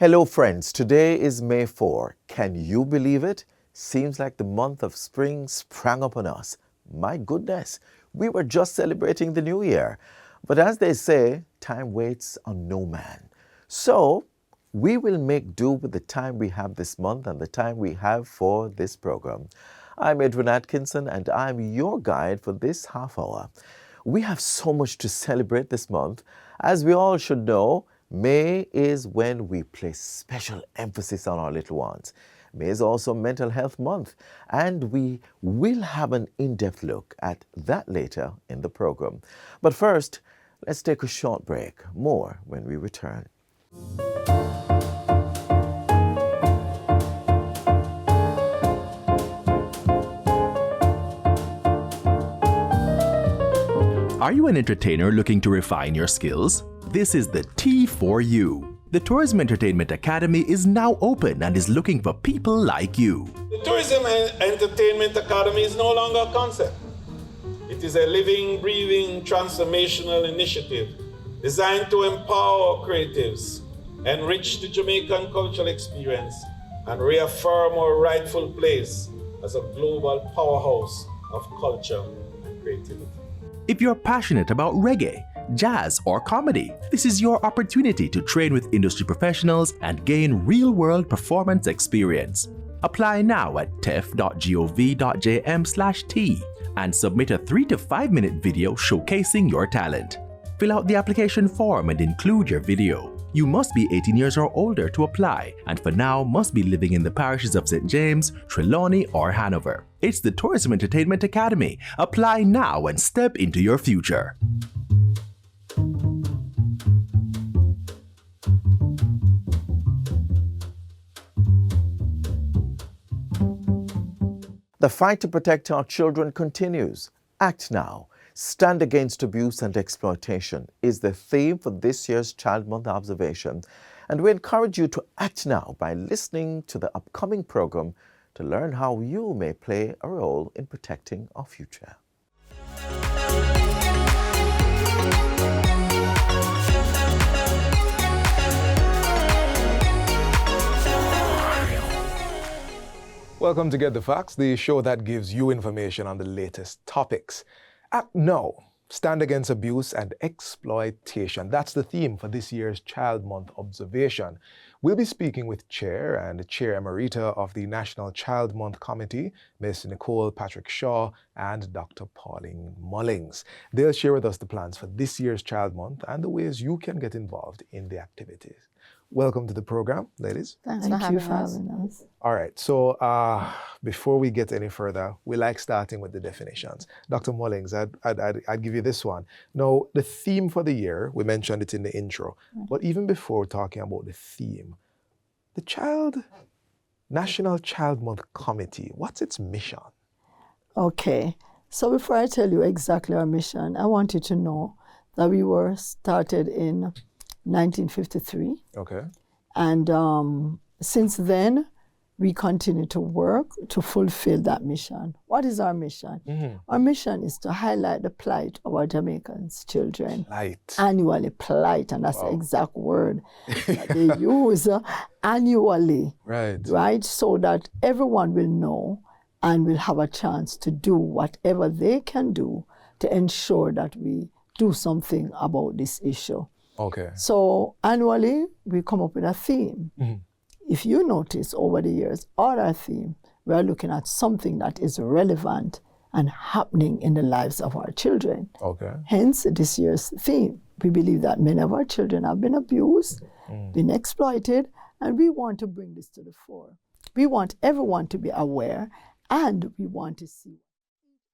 Hello friends, today is May 4. Can you believe it? Seems like the month of spring sprang upon us. My goodness, we were just celebrating the new year. But as they say, time waits on no man. So we will make do with the time we have this month and the time we have for this program. I'm Edwin Atkinson and I'm your guide for this half hour. We have so much to celebrate this month. As we all should know, May is when we place special emphasis on our little ones. May is also Mental Health Month, and we will have an in-depth look at that later in the program. But first, let's take a short break. More when we return. Are you an entertainer looking to refine your skills? This is the T for you. The Tourism Entertainment Academy is now open and is looking for people like you. The Tourism Entertainment Academy is no longer a concept. It is a living, breathing, transformational initiative designed to empower creatives, enrich the Jamaican cultural experience, and reaffirm our rightful place as a global powerhouse of culture and creativity. If you're passionate about reggae, jazz, or comedy, this is your opportunity to train with industry professionals and gain real-world performance experience. Apply now at tef.gov.jm/T and submit a 3 to 5 minute video showcasing your talent. Fill out the application form and include your video. You must be 18 years or older to apply, and for now must be living in the parishes of St. James, Trelawney, or Hanover. It's the Tourism Entertainment Academy. Apply now and step into your future. The fight to protect our children continues. Act now. Stand against abuse and exploitation is the theme for this year's Child Month observation. And we encourage you to act now by listening to the upcoming program to learn how you may play a role in protecting our future. Welcome to Get the Facts, the show that gives you information on the latest topics. Act now. Stand against abuse and exploitation. That's the theme for this year's Child Month observation. We'll be speaking with Chair and Chair Emerita of the National Child Month Committee, Ms. Nicole Patrick Shaw and Dr. Pauline Mullings. They'll share with us the plans for this year's Child Month and the ways you can get involved in the activities. Welcome to the program, ladies. Thank you for having us. All right, so before we get any further, we like starting with the definitions. Dr. Mullings, I'd give you this one. Now, the theme for the year, we mentioned it in the intro, but even before talking about the theme, the National Child Month Committee, what's its mission? Okay, so before I tell you exactly our mission, I want you to know that we were started in 1953. Okay. And since then, we continue to work to fulfill that mission. What is our mission? Mm-hmm. Our mission is to highlight the plight of our Jamaicans' children. Plight. Annually, plight, and that's the exact word that they use, annually. Right. Right? So that everyone will know and will have a chance to do whatever they can do to ensure that we do something about this issue. Okay. So annually, we come up with a theme. Mm-hmm. If you notice over the years, all our theme, we are looking at something that is relevant and happening in the lives of our children. Okay. Hence, this year's theme. We believe that many of our children have been abused, been exploited, and we want to bring this to the fore. We want everyone to be aware, and we want to see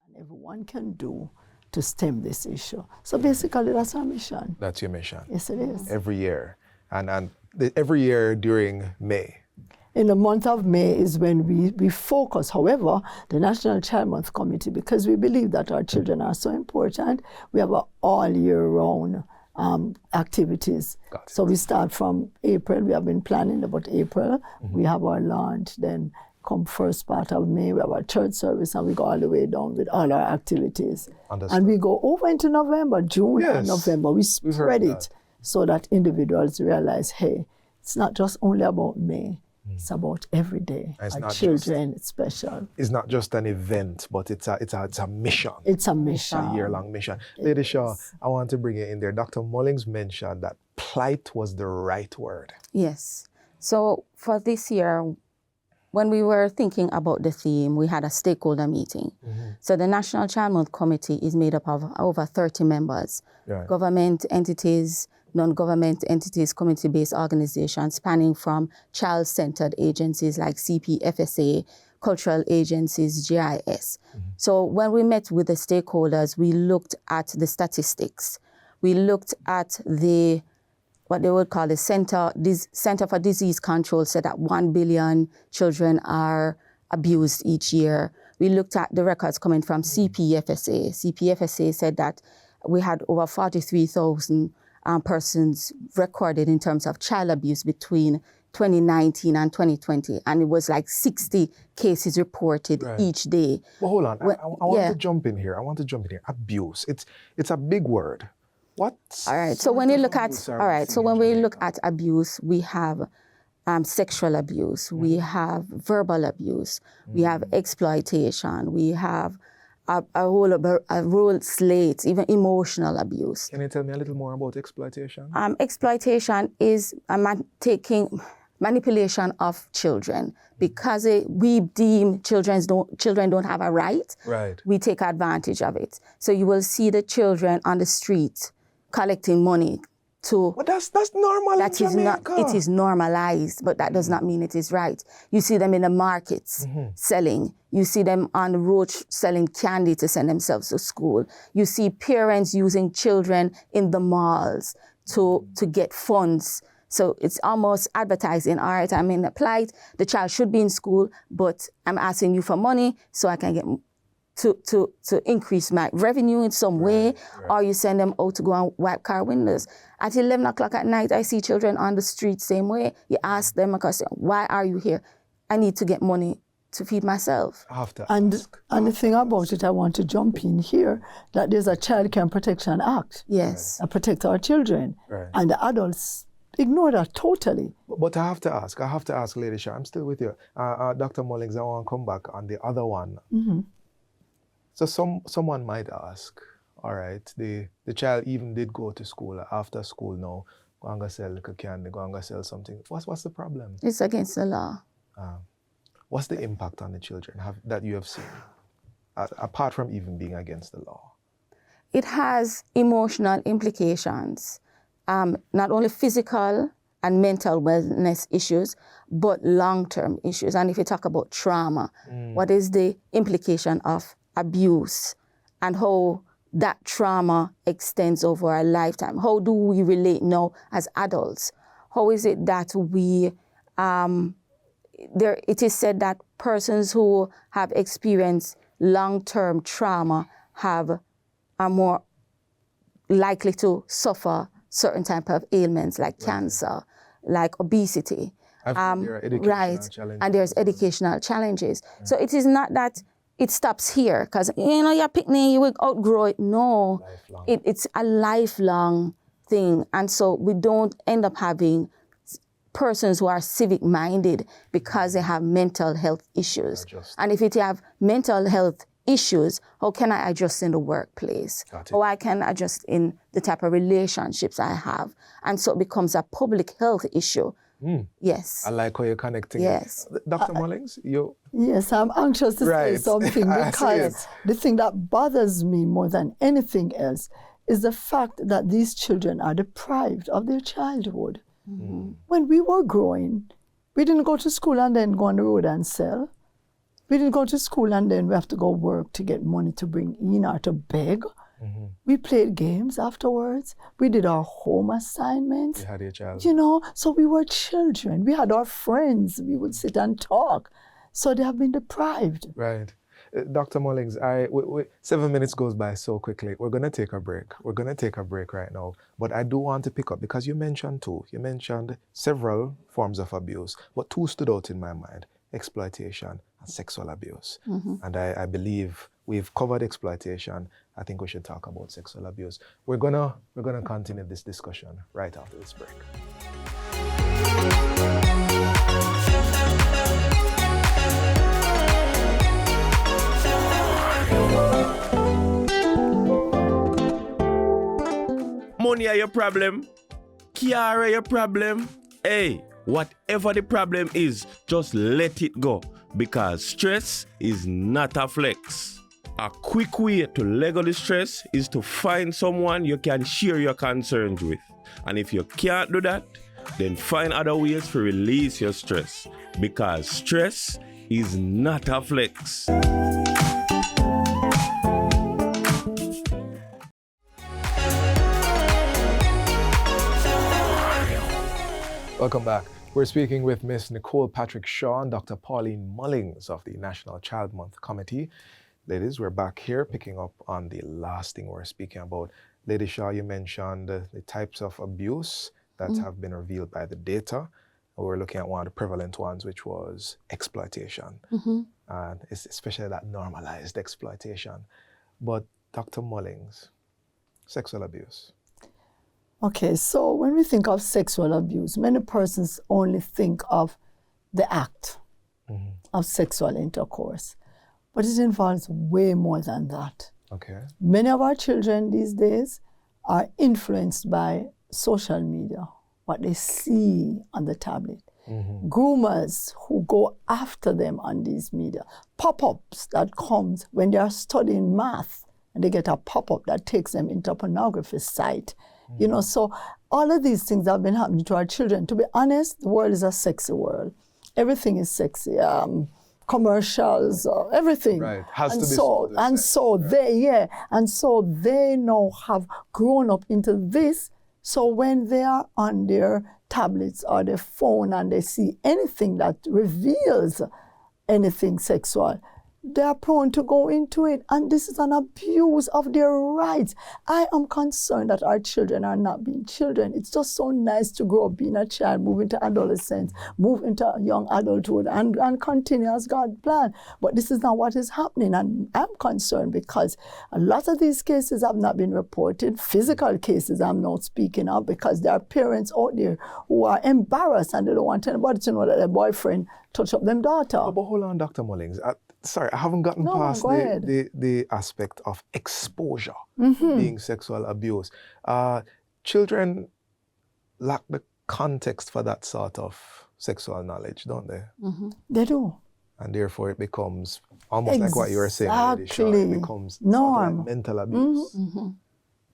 what everyone can do to stem this issue. So basically, that's our mission. That's your mission? Yes, it is. Every year. And every year during May. In the month of May is when we focus, however, the National Child Month Committee, because we believe that our children are so important, we have all year round activities. So we start from April. We have been planning about April. Mm-hmm. We have our launch, then come first part of May, we have our church service, and we go all the way down with all our activities. Understood. And we go over into November, June and November. We spread it so that individuals realize, hey, it's not just only about May. It's about every day. It's Our not children, it's special. It's not just an event, but it's a mission. It's a mission. A year-long mission. Lady Shaw, I want to bring you in there. Dr. Mullings mentioned that plight was the right word. Yes. So for this year, when we were thinking about the theme, we had a stakeholder meeting. So the National Child Month Committee is made up of over 30 members, government entities, non-government entities, community-based organizations spanning from child-centered agencies like CPFSA, cultural agencies, GIS. So when we met with the stakeholders, we looked at the statistics. We looked at what they would call the Center for Disease Control said that 1 billion children are abused each year. We looked at the records coming from CPFSA. CPFSA said that we had over 43,000 persons recorded in terms of child abuse between 2019 and 2020, and it was like 60 cases reported each day. Well, hold on. I want to jump in here. Abuse. It's a big word. What? All right. So when you look at when we look at abuse, we have sexual abuse, we have verbal abuse, we have exploitation, we have a whole slate, even emotional abuse. Can you tell me a little more about exploitation? Exploitation is manipulation of children. Because we deem children don't have a right, we take advantage of it. So you will see the children on the street collecting money But that's normal in Jamaica. It is normalized, but that does not mean it is right. You see them in the markets selling. You see them on the road selling candy to send themselves to school. You see parents using children in the malls to get funds. So it's almost advertising, all right, I'm in a plight, the child should be in school, but I'm asking you for money so I can get to increase my revenue in some way, or you send them out to go and wipe car windows. At 11 o'clock at night, I see children on the street same way. You ask them a question, why are you here? I need to get money to feed myself. And the thing about it, I want to jump in here, that there's a Child Care Protection Act. Yes. That protects our children. And the adults ignore that totally. But I have to ask, Lady Shaw, I'm still with you. Dr. Mullings, I want to come back on the other one. So someone might ask, all right, the child even did go to school, after school now, go and sell candy, go and sell something. What's the problem? It's against the law. What's the impact on the children that you have seen, apart from even being against the law? It has emotional implications, not only physical and mental wellness issues, but long-term issues. And if you talk about trauma, what is the implication of abuse and how that trauma extends over a lifetime? How do we relate now as adults? How is it that we, it is said that persons who have experienced long-term trauma are more likely to suffer certain type of ailments like cancer, like obesity. There are educational challenges. And there's educational challenges. So it is not that it stops here because, you're picnic, you will outgrow it. No, it's a lifelong thing. And so we don't end up having persons who are civic-minded because they have mental health issues. And if you have mental health issues, how can I adjust in the workplace? How I can adjust in the type of relationships I have? And so it becomes a public health issue. Yes. I like how you're connecting. Yes. Dr. Mullings, you... Yes, I'm anxious to say something because the thing that bothers me more than anything else is the fact that these children are deprived of their childhood. When we were growing, we didn't go to school and then go on the road and sell. We didn't go to school and then we have to go work to get money to bring in or to beg. We played games afterwards. We did our home assignments. You had your child. So we were children. We had our friends. We would sit and talk. So they have been deprived. Right. Dr. Mullings, 7 minutes goes by so quickly. We're going to take a break. We're going to take a break right now. But I do want to pick up, because you mentioned two. You mentioned several forms of abuse, but two stood out in my mind: exploitation and sexual abuse. And I believe we've covered exploitation. I think we should talk about sexual abuse. We're gonna continue this discussion right after this break. are your problem. Kiara your problem. Hey, whatever the problem is, just let it go. Because stress is not a flex. A quick way to let go the stress is to find someone you can share your concerns with. And if you can't do that, then find other ways to release your stress. Because stress is not a flex. Welcome back. We're speaking with Ms. Nicole Patrick Shaw and Dr. Pauline Mullings of the National Child Month Committee. Ladies, we're back here picking up on the last thing we're speaking about. Lady Shaw, you mentioned the types of abuse that have been revealed by the data. We're looking at one of the prevalent ones, which was exploitation, and it's especially that normalized exploitation. But Dr. Mullings, sexual abuse. Okay, so when we think of sexual abuse, many persons only think of the act of sexual intercourse, but it involves way more than that. Okay. Many of our children these days are influenced by social media, what they see on the tablet. Groomers who go after them on these media. Pop-ups that comes when they are studying math and they get a pop-up that takes them into a pornography site. You know, so all of these things have been happening to our children. To be honest, the world is a sexy world. Everything is sexy. Commercials, everything. Right. Has and to be so and sex, so right. they now have grown up into this. So when they are on their tablets or their phone and they see anything that reveals anything sexual, they are prone to go into it, and this is an abuse of their rights. I am concerned that our children are not being children. It's just so nice to grow up being a child, move into adolescence, move into young adulthood, and continue as God planned. But this is not what is happening, and I'm concerned because a lot of these cases have not been reported. Physical cases I'm not speaking of, because there are parents out there who are embarrassed and they don't want anybody to know that their boyfriend touched up them daughter. But hold on, Dr. Mullings. Sorry, I haven't gotten past the aspect of exposure being sexual abuse. Children lack the context for that sort of sexual knowledge, don't they? They do. And therefore it becomes almost like what you were saying, Lady Shaw. It becomes sort of like mental abuse.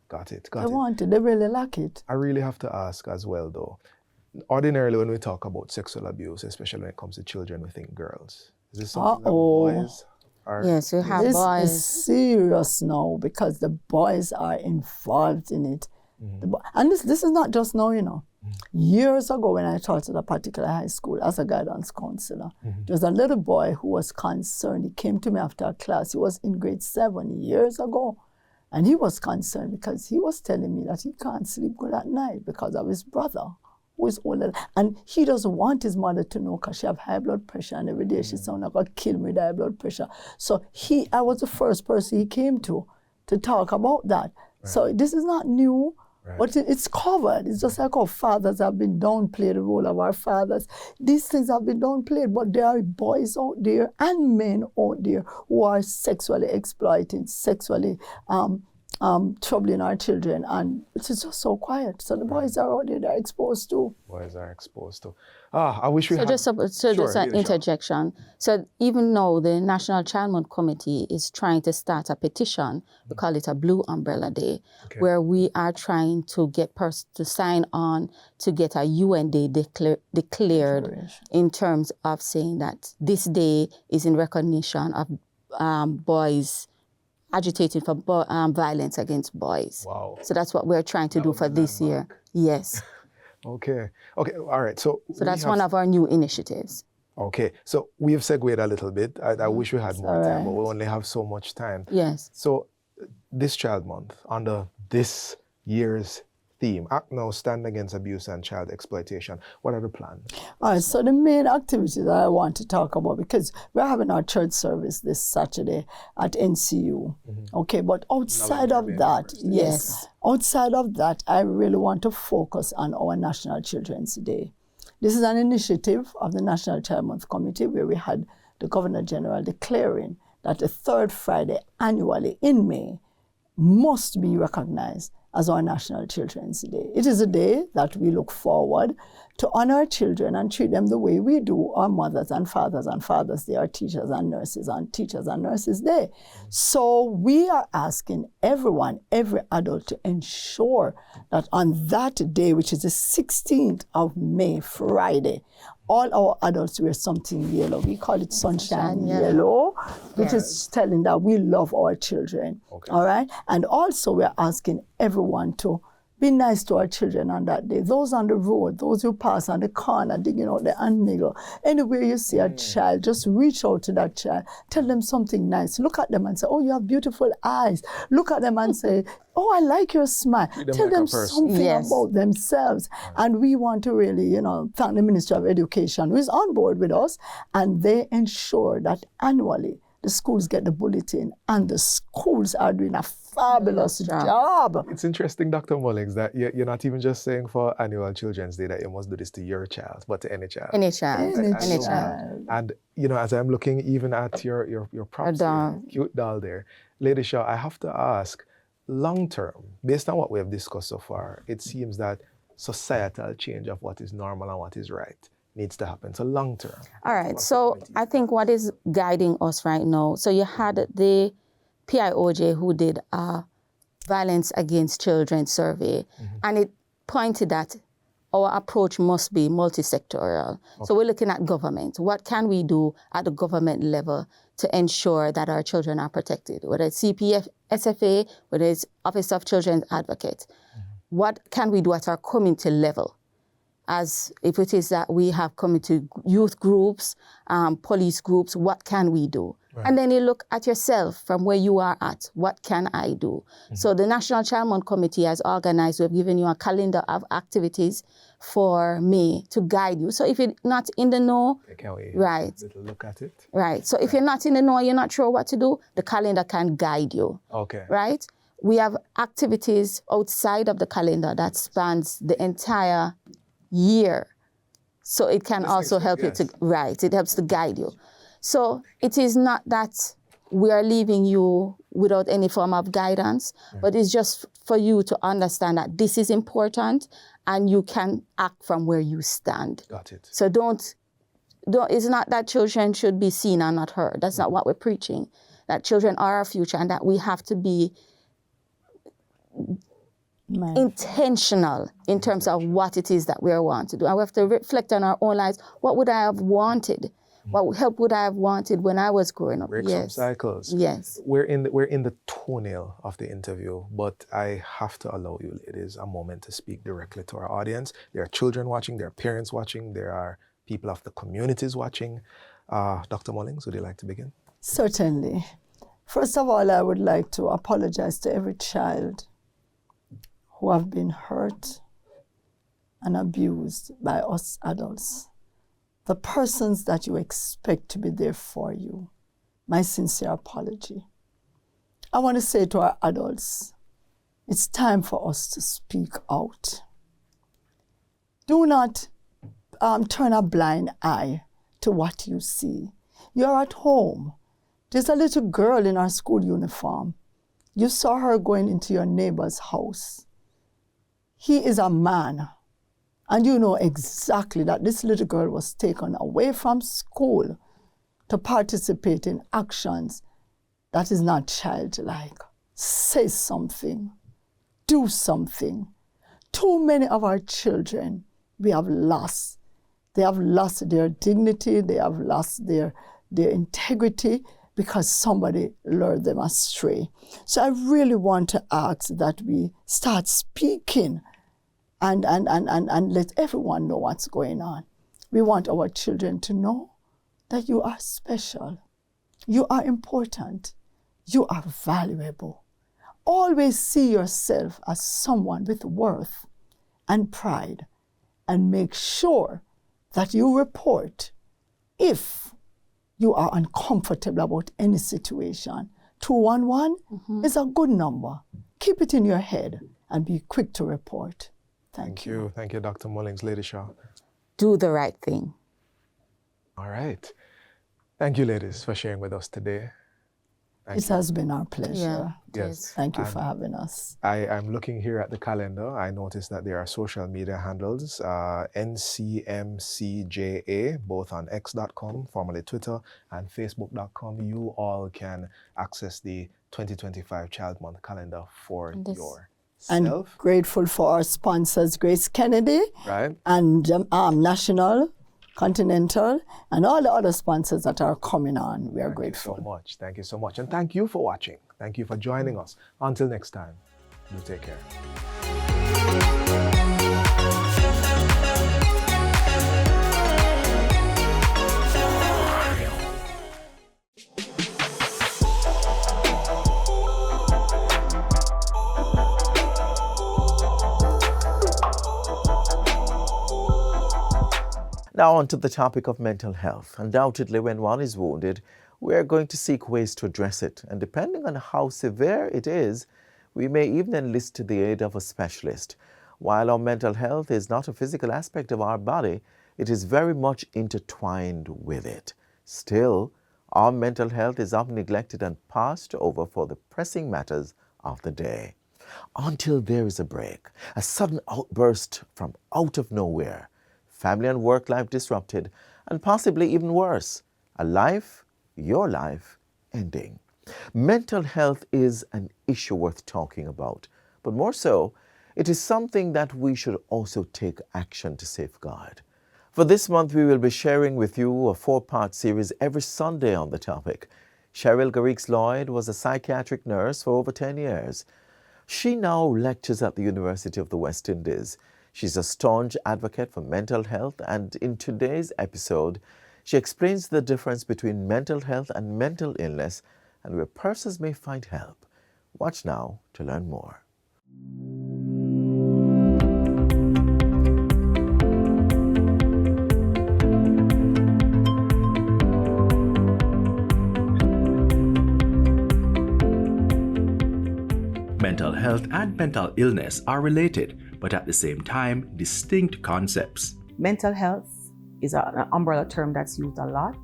Got it. They want it. They really lack it. I really have to ask as well, though. Ordinarily, when we talk about sexual abuse, especially when it comes to children, we think girls. Is this something that boys are... Yes, we have this boys. This is serious now because the boys are involved in it. And this is not just now, you know. Years ago when I taught at a particular high school as a guidance counselor, there was a little boy who was concerned. He came to me after a class. He was in grade 7 years ago. And he was concerned because he was telling me that he can't sleep good at night because of his brother, who is older. And he doesn't want his mother to know because she have high blood pressure, and every day she sound like, "God kill me with high blood pressure." So I was the first person he came to talk about that. Right. So this is not new, but it's covered. It's just like our fathers have been downplayed, the role of our fathers. These things have been downplayed, but there are boys out there and men out there who are sexually exploiting, sexually troubling our children, and it's just so quiet. So the boys are out there, they're exposed to. Boys are exposed to. I wish we had... Just an interjection. So even though the National Child Month Committee is trying to start a petition, we call it a Blue Umbrella Day, where we are trying to get persons to sign on to get a UN Day declared in terms of saying that this day is in recognition of boys agitating for violence against boys. Wow. So that's what we're trying to do for this year. Yes. Okay, all right. So that's one of our new initiatives. Okay, so we have segued a little bit. I wish we had more time, but we only have so much time. Yes. So this Child Month, under this year's theme, Act Now, Stand Against Abuse and Child Exploitation. What are the plans? All right, so the main activity that I want to talk about, because we're having our church service this Saturday at NCU, okay, but outside of that, outside of that, I really want to focus on our National Children's Day. This is an initiative of the National Child Month Committee where we had the Governor General declaring that the third Friday annually in May must be recognized as our National Children's Day. It is a day that we look forward to honor our children and treat them the way we do our mothers and Fathers Day, our teachers and nurses on Teachers and Nurses Day. So we are asking everyone, every adult, to ensure that on that day, which is the 16th of May, Friday, all our adults wear something yellow. We call it sunshine yellow, which is telling that we love our children. Okay. All right? And also we're asking everyone to be nice to our children on that day. Those on the road, those who pass on the corner, digging out the niggle. Anywhere you see a child, just reach out to that child. Tell them something nice. Look at them and say, oh, you have beautiful eyes. Look at them and say, oh, I like your smile. Tell them something about themselves. And we want to really, thank the Ministry of Education, who is on board with us, and they ensure that annually the schools get the bulletin, and the schools are doing a fabulous job. It's interesting, Dr. Mullings, that you're not even just saying for annual Children's Day that you must do this to your child, but to any child. Any child. Any child. And, as I'm looking even at your props, here, cute doll there, Lady Shaw, I have to ask, long term, based on what we have discussed so far, it seems that societal change of what is normal and what is right needs to happen. So long term. All right. So I think what is guiding us right now, so you had the PIOJ who did a violence against children survey, and it pointed that our approach must be multi-sectoral. So we're looking at government. What can we do at the government level to ensure that our children are protected? Whether it's CPF, SFA, whether it's Office of Children's Advocate. What can we do at our community level? As if it is that we have community youth groups, police groups, what can we do? Right. And then you look at yourself from where you are at, what can I do? So the National Child Month Committee has organized, we've given you a calendar of activities for May to guide you. So if you're not in the know, right. Look at it. Right. So if you're not in the know, you're not sure what to do, the calendar can guide you. Okay. Right? We have activities outside of the calendar that spans the entire year. So it can also help you to, it helps to guide you. So it is not that we are leaving you without any form of guidance, but it's just for you to understand that this is important and you can act from where you stand. Got it. So don't it's not that children should be seen and not heard. That's not what we're preaching. That children are our future and that we have to be intentional in terms of what it is that we want to do. And we have to reflect on our own lives. What would I have wanted? What help would I have wanted when I was growing up? Break some cycles. Yes. We're in the toenail of the interview, but I have to allow you, ladies, a moment to speak directly to our audience. There are children watching, there are parents watching, there are people of the communities watching. Dr. Mullings, would you like to begin? Certainly. First of all, I would like to apologize to every child who have been hurt and abused by us adults. The persons that you expect to be there for you. My sincere apology. I want to say to our adults, it's time for us to speak out. Do not turn a blind eye to what you see. You're at home. There's a little girl in our school uniform. You saw her going into your neighbor's house. He is a man, and you know exactly that this little girl was taken away from school to participate in actions that is not childlike. Say something. Do something. Too many of our children we have lost. They have lost their dignity, they have lost their integrity because somebody lured them astray. So I really want to ask that we start speaking and let everyone know what's going on. We want our children to know that you are special. You are important. You are valuable. Always see yourself as someone with worth and pride, and make sure that you report if you are uncomfortable about any situation. 211 is a good number. Keep it in your head and be quick to report. Thank you. Thank you, Dr. Mullings. Lady Shaw. Do the right thing. All right. Thank you, ladies, for sharing with us today. It has been our pleasure. Yeah, it Yes. is. Thank you And for having us. I'm looking here at the calendar. I noticed that there are social media handles, NCMCJA, both on X.com, formerly Twitter, and Facebook.com. You all can access the 2025 Child Month calendar for And yourself. grateful for our sponsors, Grace Kennedy, Right? and National, Continental, and all the other sponsors that are coming on. We are grateful. Thank you so much. Thank you so much. And thank you for watching. Thank you for joining us. Until next time, you take care. Now on to the topic of mental health. Undoubtedly, when one is wounded, we are going to seek ways to address it. And depending on how severe it is, we may even enlist the aid of a specialist. While our mental health is not a physical aspect of our body, it is very much intertwined with it. Still, our mental health is often neglected and passed over for the pressing matters of the day. Until there is a break, a sudden outburst from out of nowhere, family and work life disrupted, and possibly even worse, a life, your life, ending. Mental health is an issue worth talking about, but more so, it is something that we should also take action to safeguard. For this month, we will be sharing with you a 4-part series every Sunday on the topic. Cheryl Garrix-Lloyd was a psychiatric nurse for over 10 years. She now lectures at the University of the West Indies. She's a staunch advocate for mental health, and in today's episode, she explains the difference between mental health and mental illness and where persons may find help. Watch now to learn more. Mental health and mental illness are related, but at the same time, distinct concepts. Mental health is an umbrella term that's used a lot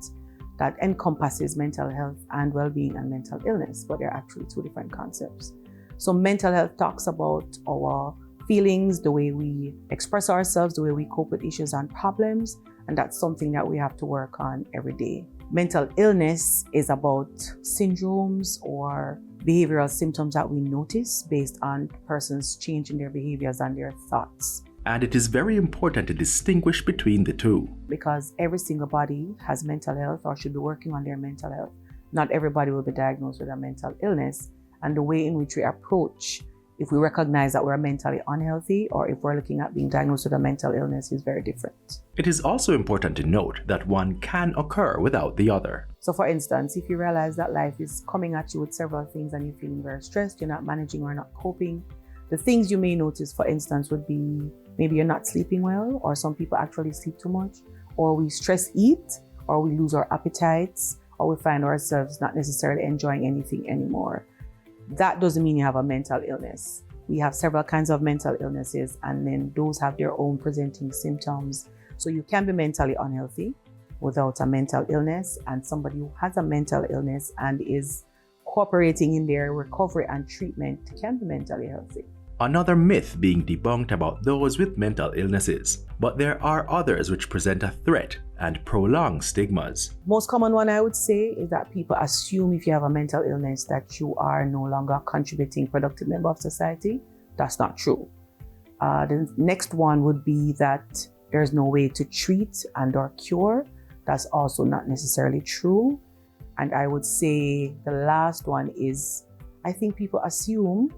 that encompasses mental health and well-being and mental illness, but they're actually two different concepts. So mental health talks about our feelings, the way we express ourselves, the way we cope with issues and problems, and that's something that we have to work on every day. Mental illness is about syndromes or behavioral symptoms that we notice based on persons changing their behaviors and their thoughts. And it is very important to distinguish between the two. Because every single body has mental health or should be working on their mental health. Not everybody will be diagnosed with a mental illness, and the way in which we approach, if we recognize that we're mentally unhealthy or if we're looking at being diagnosed with a mental illness, is very different. It is also important to note that one can occur without the other. So for instance, if you realize that life is coming at you with several things and you're feeling very stressed, you're not managing or not coping, the things you may notice, for instance, would be maybe you're not sleeping well, or some people actually sleep too much, or we stress eat, or we lose our appetites, or we find ourselves not necessarily enjoying anything anymore. That doesn't mean you have a mental illness. We have several kinds of mental illnesses, and then those have their own presenting symptoms. So you can be mentally unhealthy without a mental illness, and somebody who has a mental illness and is cooperating in their recovery and treatment can be mentally healthy. Another myth being debunked about those with mental illnesses, but there are others which present a threat and prolong stigmas. Most common one I would say is that people assume if you have a mental illness that you are no longer a contributing productive member of society. That's not true. The next one would be that there's no way to treat and or cure. That's also not necessarily true. And I would say the last one is, I think people assume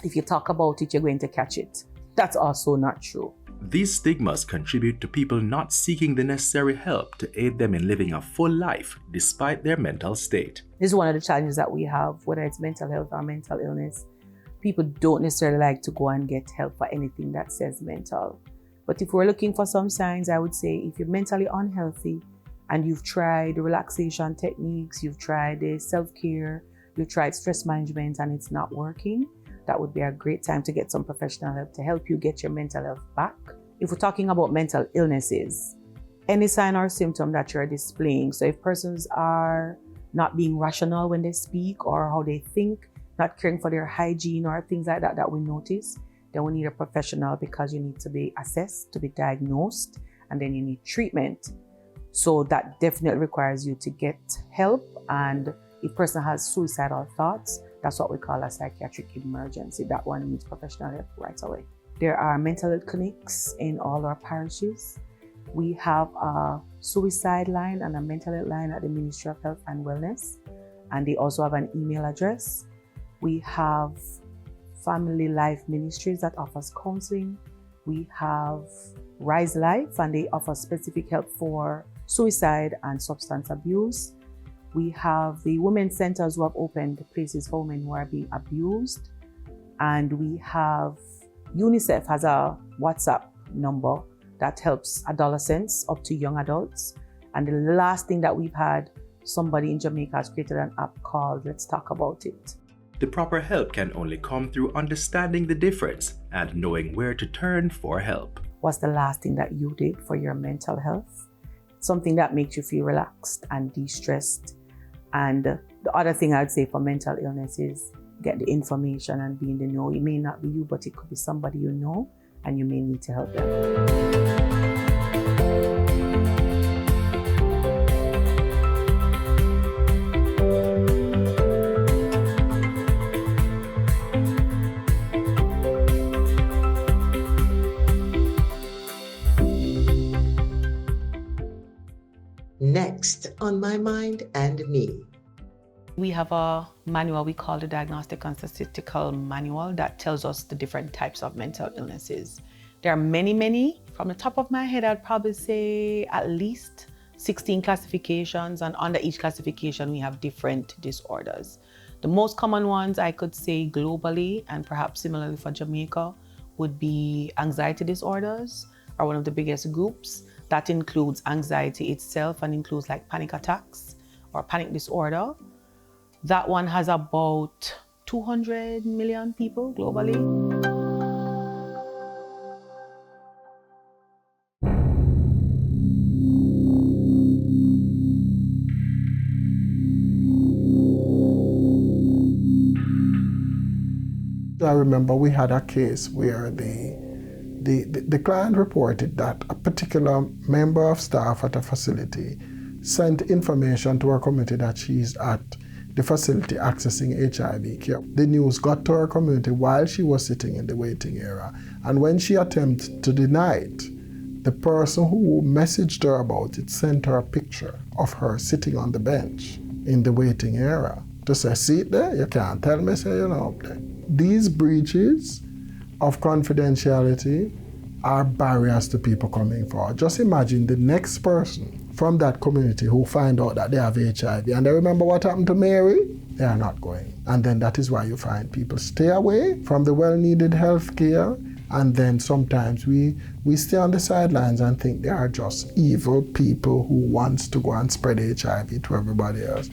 if you talk about it, you're going to catch it. That's also not true. These stigmas contribute to people not seeking the necessary help to aid them in living a full life despite their mental state. This is one of the challenges that we have, whether it's mental health or mental illness. People don't necessarily like to go and get help for anything that says mental. But if we're looking for some signs, I would say if you're mentally unhealthy and you've tried the relaxation techniques, you've tried the self-care, you've tried stress management and it's not working, that would be a great time to get some professional help to help you get your mental health back. If we're talking about mental illnesses, any sign or symptom that you're displaying, so if persons are not being rational when they speak or how they think, not caring for their hygiene or things like that that we notice, then we need a professional, because you need to be assessed, to be diagnosed, and then you need treatment. So that definitely requires you to get help. And if a person has suicidal thoughts, that's what we call a psychiatric emergency. That one needs professional help right away. There are mental health clinics in all our parishes. We have a suicide line and a mental health line at the Ministry of Health and Wellness, and they also have an email address. We have Family Life Ministries that offers counseling. We have Rise Life, and they offer specific help for suicide and substance abuse. We have the women's centers who have opened places for women who are being abused. And we have UNICEF has a WhatsApp number that helps adolescents up to young adults. And the last thing that we've had, somebody in Jamaica has created an app called Let's Talk About It. The proper help can only come through understanding the difference and knowing where to turn for help. What's the last thing that you did for your mental health? Something that makes you feel relaxed and de-stressed. And the other thing I'd say for mental illness is get the information and be in the know. It may not be you, but it could be somebody you know, and you may need to help them. Next on My Mind and Me. We have a manual we call the Diagnostic and Statistical Manual that tells us the different types of mental illnesses. There are many, many. From the top of my head, I'd probably say at least 16 classifications, and under each classification, we have different disorders. The most common ones I could say globally, and perhaps similarly for Jamaica, would be anxiety disorders, are one of the biggest groups. That includes anxiety itself and includes like panic attacks or panic disorder. That one has about 200 million people globally. I remember we had a case where the client reported that a particular member of staff at a facility sent information to her community that she's at the facility accessing HIV care. The news got to her community while she was sitting in the waiting area, and when she attempted to deny it, the person who messaged her about it sent her a picture of her sitting on the bench in the waiting area to say, see it there, you can't tell me, say you're not up there. These breaches of confidentiality are barriers to people coming forward. Just imagine the next person from that community who find out that they have HIV and they remember what happened to Mary, they are not going. And then that is why you find people stay away from the well-needed health care, and then sometimes we stay on the sidelines and think they are just evil people who wants to go and spread HIV to everybody else.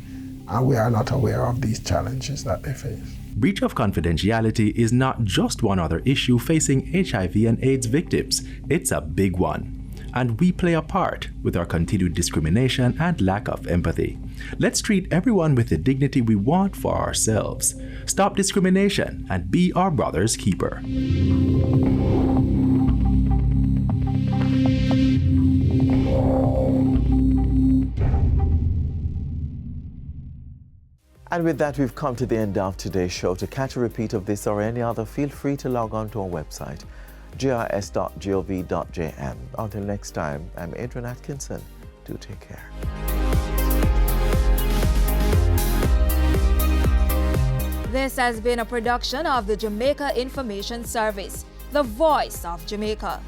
And we are not aware of these challenges that they face. Breach of confidentiality is not just one other issue facing HIV and AIDS victims, it's a big one. And we play a part with our continued discrimination and lack of empathy. Let's treat everyone with the dignity we want for ourselves. Stop discrimination and be our brother's keeper. And with that, we've come to the end of today's show. To catch a repeat of this or any other, feel free to log on to our website, grs.gov.jm. Until next time, I'm Adrian Atkinson. Do take care. This has been a production of the Jamaica Information Service, the voice of Jamaica.